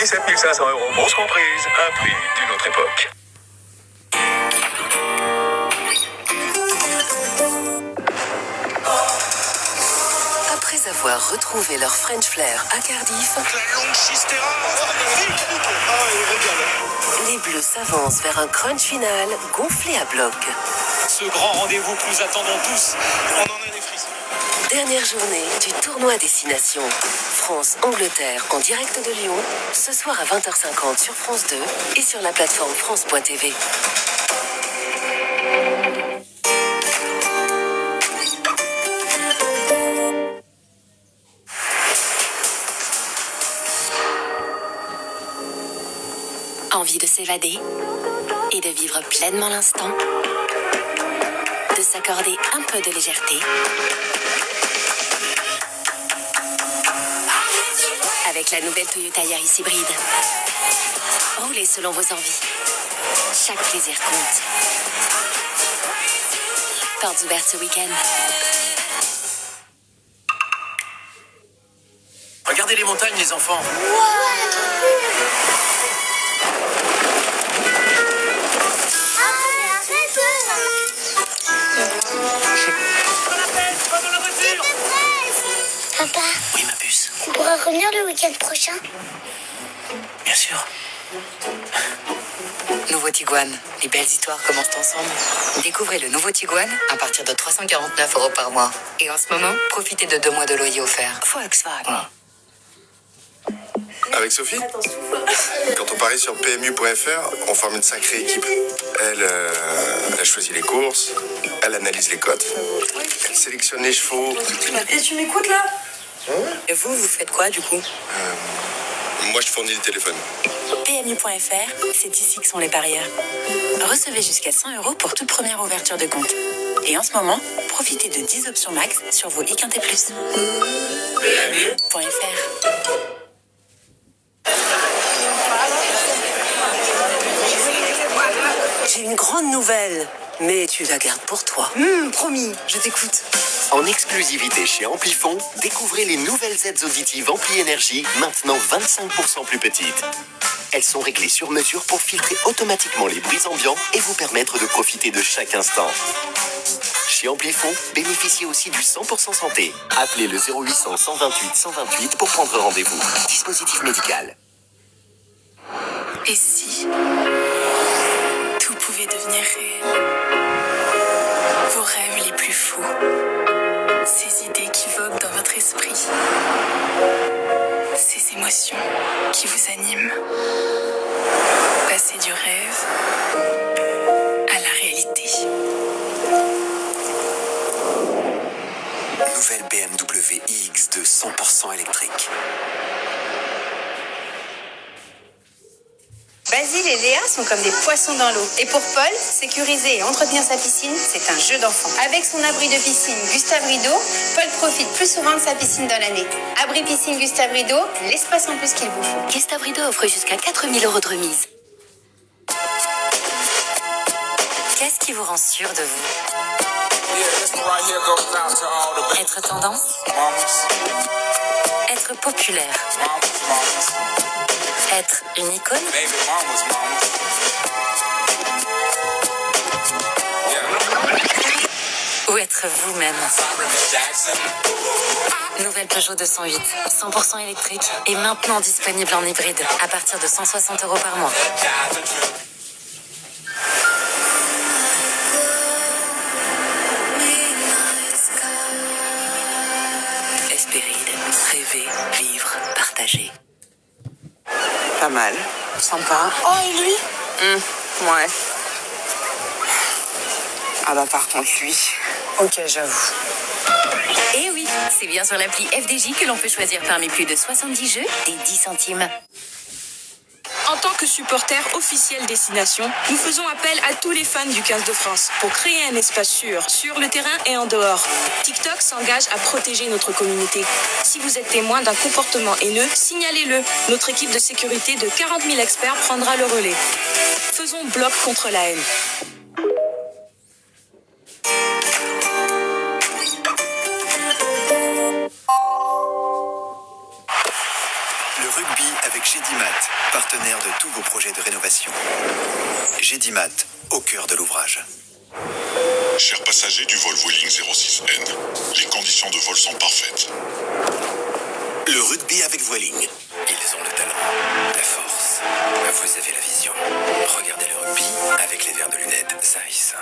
17 500 €, bourse comprise, un prix d'une autre époque. Après avoir retrouvé leur French flair à Cardiff, La longue Chistera, les Bleus s'avancent vers un crunch final gonflé à bloc. ce grand rendez-vous que nous attendons tous, on en a des frissons. Dernière journée du tournoi Destination. France-Angleterre en direct de Lyon, ce soir à 20h50 sur France 2 et sur la plateforme France.tv. Envie de s'évader et de vivre pleinement l'instant, de s'accorder un peu de légèreté. Avec la nouvelle Toyota Yaris hybride. Roulez selon vos envies. Chaque plaisir compte. Portes ouvertes ce week-end. Regardez les montagnes, les enfants. Papa, Oui, ma puce. on pourra revenir le week-end prochain? Bien sûr. Nouveau Tiguan, les belles histoires commencent ensemble. Découvrez le nouveau Tiguan à partir de 349 € par mois. Et en ce moment, profitez de 2 mois de loyer offert. Volkswagen. Avec Sophie, quand on parie sur PMU.fr, on forme une sacrée équipe. Elle choisit les courses, elle analyse les cotes, elle sélectionne les chevaux. Et tu m'écoutes là? Et vous faites quoi du coup? Moi, je fournis le téléphone. PMU.fr, c'est ici que sont les parieurs. Recevez jusqu'à 100 € pour toute première ouverture de compte. Et en ce moment, profitez de 10 options max sur vos e-Quintet Plus. PMU.fr. J'ai une grande nouvelle, mais tu la gardes pour toi. Promis, je t'écoute. En exclusivité chez Amplifon, découvrez les nouvelles aides auditives Ampli Énergie, maintenant 25% plus petites. Elles sont réglées sur mesure pour filtrer automatiquement les bruits ambiants et vous permettre de profiter de chaque instant. Chez Amplifon, bénéficiez aussi du 100% santé. Appelez le 0800 128 128 pour prendre rendez-vous. Dispositif médical. Et si tout pouvait devenir réel? Vos rêves les plus fous, ces idées qui voguent dans votre esprit, ces émotions qui vous animent. Passez du rêve à la réalité. Nouvelle BMW iX2 100% électrique. Basile et Léa sont comme des poissons dans l'eau. Et pour Paul, sécuriser et entretenir sa piscine, c'est un jeu d'enfant. Avec son abri de piscine Gustave Rideau, Paul profite plus souvent de sa piscine dans l'année. Abri piscine Gustave Rideau, l'espace en plus qu'il vous faut. Gustave Rideau offre jusqu'à 4 000 € de remise. Qu'est-ce qui vous rend sûr de vous? Être tendance? Être populaire? Être une icône? Ou être vous-même? Nouvelle Peugeot 208, 100% électrique et maintenant disponible en hybride à partir de 160 € par mois. Espéride, rêver, vivre, partager. Pas mal. Sympa. Oh, et lui? Ouais. Ah bah par contre lui. Ok, j'avoue. Et oui, c'est bien sur l'appli FDJ que l'on peut choisir parmi plus de 70 jeux des 10 centimes. En tant que supporter officiel Destination, nous faisons appel à tous les fans du 15 de France pour créer un espace sûr, sur le terrain et en dehors. TikTok s'engage à protéger notre communauté. Si vous êtes témoin d'un comportement haineux, signalez-le. Notre équipe de sécurité de 40 000 experts prendra le relais. Faisons bloc contre la haine. Le rugby rugby avec Gédimat, partenaire de tous vos projets de rénovation. Gédimat, au cœur de l'ouvrage. Chers passagers du vol Vueling 06N, les conditions de vol sont parfaites. Le rugby avec Vueling. Ils ont le talent, la force. Vous avez la vision. Regardez le rugby avec les verres de lunettes Zeiss.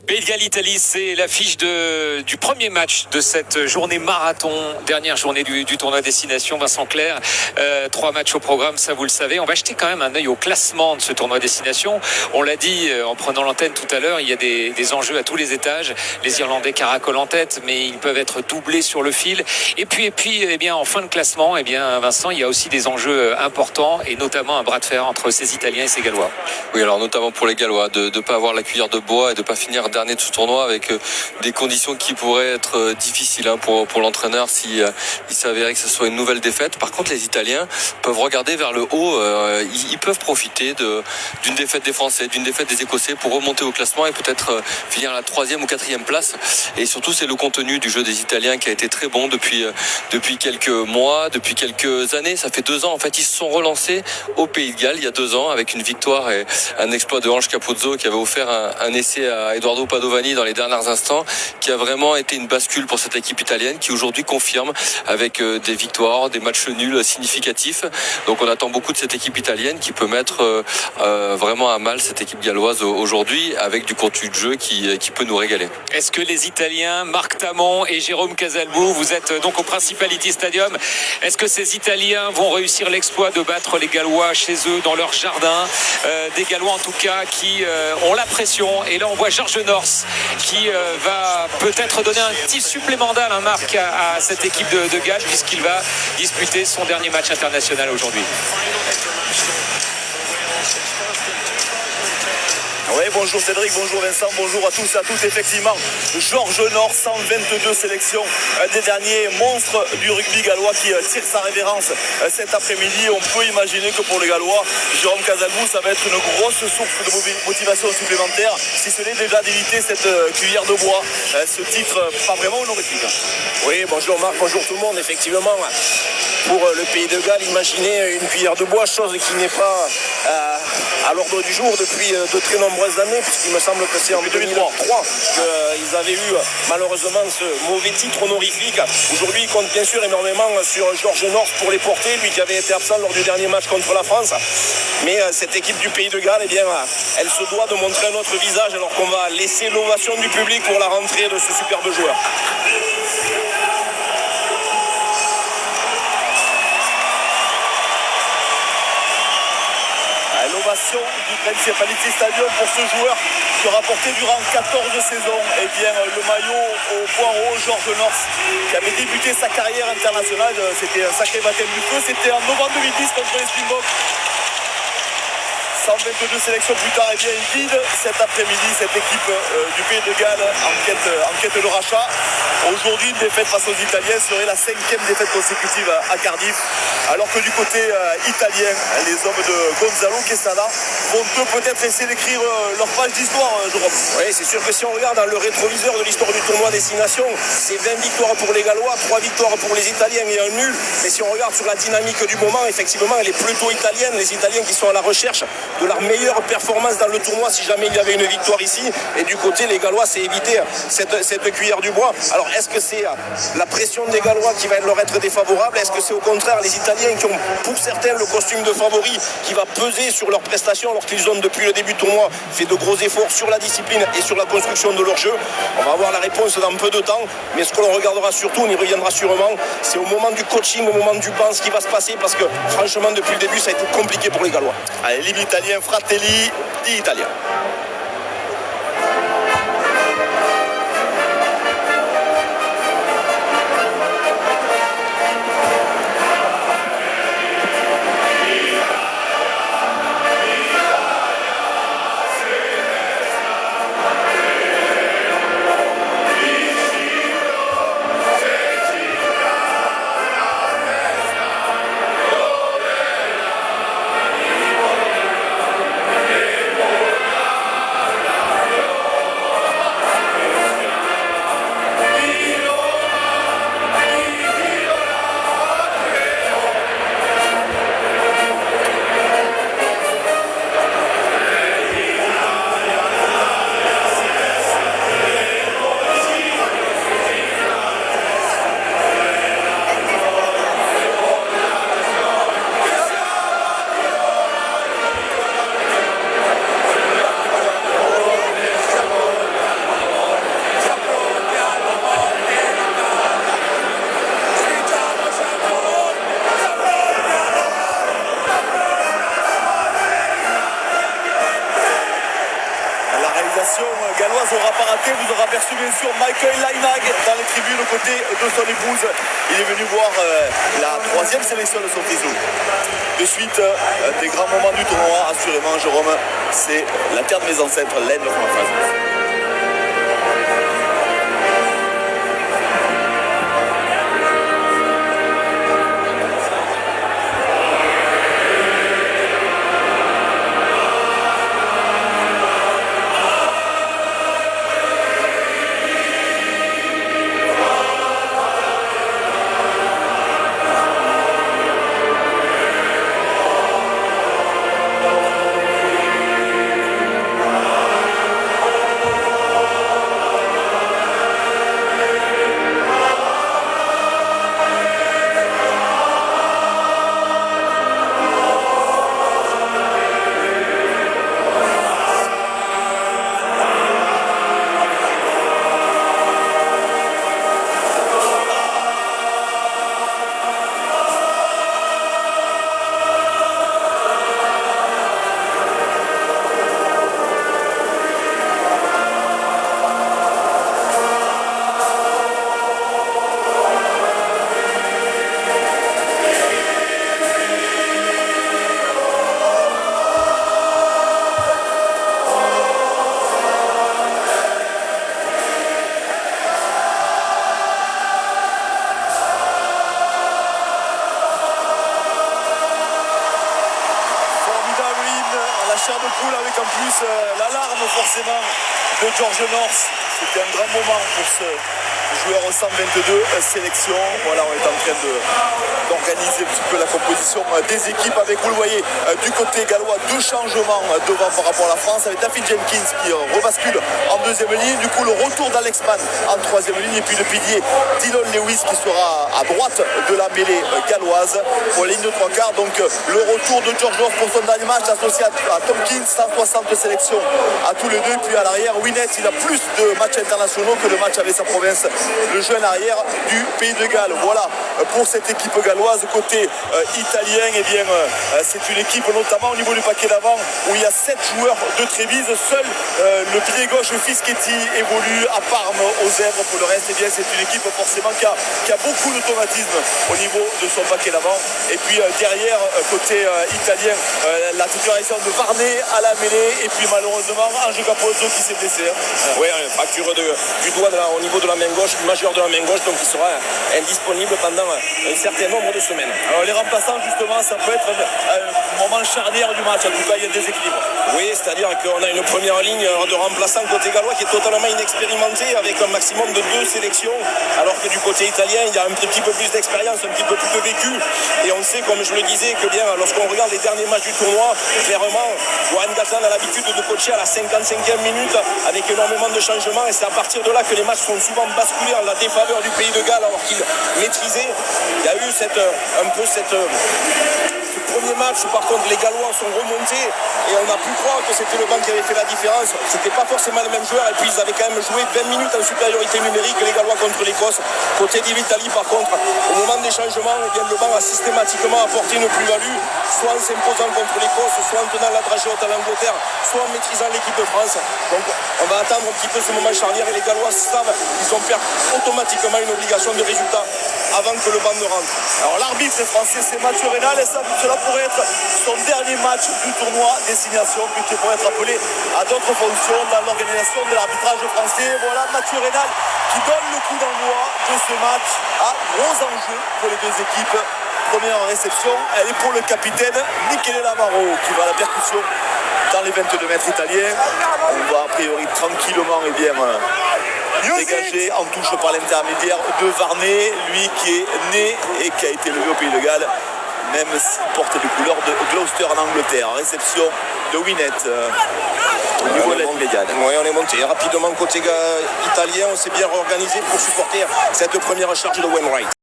Pays de Galles, Italie, c'est l'affiche du premier match de cette journée marathon, dernière journée du tournoi Destination. Vincent Clerc, 3 matchs au programme, ça vous le savez. On va jeter quand même un œil au classement de ce tournoi Destination. On l'a dit en prenant l'antenne tout à l'heure, il y a des enjeux à tous les étages. Les Irlandais caracolent en tête, mais ils peuvent être doublés sur le fil. Et puis, eh bien, en fin de classement, eh bien, Vincent, il y a aussi des enjeux importants et notamment un bras de fer entre ces Italiens et ces Gallois. Oui, alors notamment pour les Gallois, de ne pas avoir la cuillère de bois et de ne pas finir dernier de ce tournoi avec des conditions qui pourraient être difficiles pour l'entraîneur si il s'avérait que ce soit une nouvelle défaite. Par contre, les Italiens peuvent regarder vers le haut, ils peuvent profiter d'une défaite des Français, d'une défaite des Écossais pour remonter au classement et peut-être finir à la 3e ou 4e place. Et surtout, c'est le contenu du jeu des Italiens qui a été très bon depuis quelques mois, depuis quelques années. Ça fait 2 ans, en fait, ils se sont relancés au Pays de Galles il y a 2 ans avec une victoire et un exploit de Ange Capozzo qui avait offert un essai à Edoardo Padovani dans les derniers instants, qui a vraiment été une bascule pour cette équipe italienne qui aujourd'hui confirme avec des victoires, des matchs nuls significatifs. Donc on attend beaucoup de cette équipe italienne qui peut mettre vraiment à mal cette équipe galloise aujourd'hui avec du contenu de jeu qui peut nous régaler. Est-ce que les Italiens, Marc Tamon et Jérôme Casalbou, vous êtes donc au Principality Stadium, est-ce que ces Italiens vont réussir l'exploit de battre les Gallois chez eux dans leur jardin, des Gallois en tout cas qui ont la pression, et là on voit Georges North qui va peut-être donner un petit supplément d'âme, un Marc, à cette équipe de Galles puisqu'il va disputer son dernier match international aujourd'hui. Oui, bonjour Cédric, bonjour Vincent, bonjour à tous et à toutes. Effectivement, Georges North, 122 sélections, un des derniers monstres du rugby gallois qui tire sa révérence cet après-midi. On peut imaginer que pour les Gallois, Jérôme Casalbou, ça va être une grosse source de motivation supplémentaire, si ce n'est déjà d'éviter cette cuillère de bois, ce titre pas vraiment honorifique. Oui, bonjour Marc, bonjour tout le monde. Effectivement, pour le Pays de Galles, imaginez une cuillère de bois, chose qui n'est pas à l'ordre du jour depuis de très nombreuses années, puisqu'il me semble que c'est en 2003 qu'ils avaient eu malheureusement ce mauvais titre honorifique. Aujourd'hui, il compte bien sûr énormément sur Georges North pour les porter, lui qui avait été absent lors du dernier match contre la France. Mais cette équipe du Pays de Galles, eh bien, elle se doit de montrer un autre visage, alors qu'on va laisser l'ovation du public pour la rentrée de ce superbe joueur. L'ovation du Principality Stadium pour ce joueur qui aura porté durant 14 saisons bien, le maillot au point haut, Georges North, qui avait débuté sa carrière internationale. C'était un sacré baptême du feu. C'était en novembre 2010 contre les Springboks. 122 sélections plus tard, bien, il guide cet après-midi cette équipe du Pays de Galles en quête de rachat. Aujourd'hui, une défaite face aux Italiens serait la 5e défaite consécutive à Cardiff. Alors que du côté italien, les hommes de Gonzalo Quesada vont peut-être essayer d'écrire leur page d'histoire, Jérôme. Oui, c'est sûr que si on regarde dans le rétroviseur de l'histoire du tournoi Destination, c'est 20 victoires pour les Gallois, 3 victoires pour les Italiens et un nul. Et si on regarde sur la dynamique du moment, effectivement, elle est plutôt italienne. Les Italiens qui sont à la recherche de leur meilleure performance dans le tournoi si jamais il y avait une victoire ici. Et du côté, les Gallois, c'est éviter cette cuillère du bois. Alors, est-ce que c'est la pression des Gallois qui va leur être défavorable? Est-ce que c'est au contraire les Italiens qui ont pour certains le costume de favori qui va peser sur leurs prestations alors qu'ils ont depuis le début du tournoi fait de gros efforts sur la discipline et sur la construction de leur jeu? On va avoir la réponse dans peu de temps, mais ce que l'on regardera surtout, on y reviendra sûrement, c'est au moment du coaching, au moment du banc, ce qui va se passer, parce que franchement depuis le début ça a été compliqué pour les Gallois. Allez, l'hymne italien, Fratelli d'Italia. pas raté. Vous aurez aperçu bien sûr Michael Lainag dans les tribunes aux côtés de son épouse. Il est venu voir la 3e sélection de son fils. De suite, des grands moments du tournoi, assurément, Jérôme, c'est la terre de mes ancêtres, l'Aisne de France. L'alarme forcément de George North. C'était un grand moment pour ce joueur au 122 sélection. Voilà, on est en train d'organiser un petit peu la composition des équipes avec, vous le voyez, du côté gallois, 2 changements devant par rapport à la France avec David Jenkins qui rebascule en 2e ligne. Du coup, le retour d'Alex Mann en 3e ligne et puis le pilier Dylan Lewis qui sera à droite de la mêlée galloise pour la ligne de 3 quarts. Donc, le retour de George North pour son dernier match associé à Tompkins, 160 sélections à tous les deux. Puis à l'arrière, Winnet, il a plus de matchs internationaux que le match avec sa province, le jeune arrière du Pays de Galles. Voilà pour cette équipe galloise. Côté italien, eh bien, c'est une équipe notamment au niveau du paquet d'avant où il y a 7 joueurs de Trévise. Seul le pilier gauche Fischetti évolue à Parme aux Zèbres. Pour le reste, eh bien, c'est une équipe forcément qui a beaucoup d'automatisme au niveau de son paquet d'avant. Et puis derrière, côté italien, la titularisation de Varney à la mêlée. Et puis malheureusement, Ange Capozzo qui s'est blessé. Oui, fracture du doigt au niveau de la main gauche, majeure de la main gauche, donc il sera indisponible pendant un certain nombre de semaines. Alors les remplaçants, justement, ça peut être un moment charnière du match. En tout cas, il y a des équilibres. Oui, c'est-à-dire qu'on a une première ligne de remplaçants côté gallois qui est totalement inexpérimentée avec un maximum de 2 sélections, alors que du côté italien, il y a un petit peu plus d'expérience, un petit peu plus de vécu. Et on sait, comme je le disais, que bien, lorsqu'on regarde les derniers matchs du tournoi, clairement, Warren Gatland a l'habitude de coacher à la 55e minute avec énormément de changements. Et c'est à partir de là que les matchs sont souvent basculés en la défaveur du Pays de Galles alors qu'il maîtrisait. Il y a eu ce premier match où par contre les Gallois sont remontés et on a pu croire que c'était le banc qui avait fait la différence. C'était pas forcément les mêmes joueurs et puis ils avaient quand même joué 20 minutes en supériorité numérique les Gallois contre l'Écosse. Côté de l'Italie par contre, au moment des changements, eh bien, le banc a systématiquement apporté une plus-value, soit en s'imposant contre l'Écosse, soit en tenant la dragée haute à l'Angleterre, soit en maîtrisant l'équipe de France. Donc on va attendre un petit peu ce moment charnière et les Gallois savent qu'ils ont perdu automatiquement une obligation de résultat avant que le banc ne rentre. Alors l'arbitre français c'est Mathieu Rénal et cela pourrait être son dernier match du tournoi Destination puisqu'il pourrait être appelé à d'autres fonctions dans l'organisation de l'arbitrage français. Voilà Mathieu Rénal qui donne le coup d'envoi de ce match à gros enjeux pour les 2 équipes. Première réception, elle est pour le capitaine Michele Lamaro qui va à la percussion dans les 22 mètres italiens. On va a priori tranquillement et bien dégagé en touche par l'intermédiaire de Varney, lui qui est né et qui a été levé au Pays de Galles, même s'il porte les couleurs de Gloucester en Angleterre. Réception de Winnet au niveau de l'aide médiane. Oui, on est monté rapidement côté italien, on s'est bien réorganisé pour supporter cette première charge de Wainwright.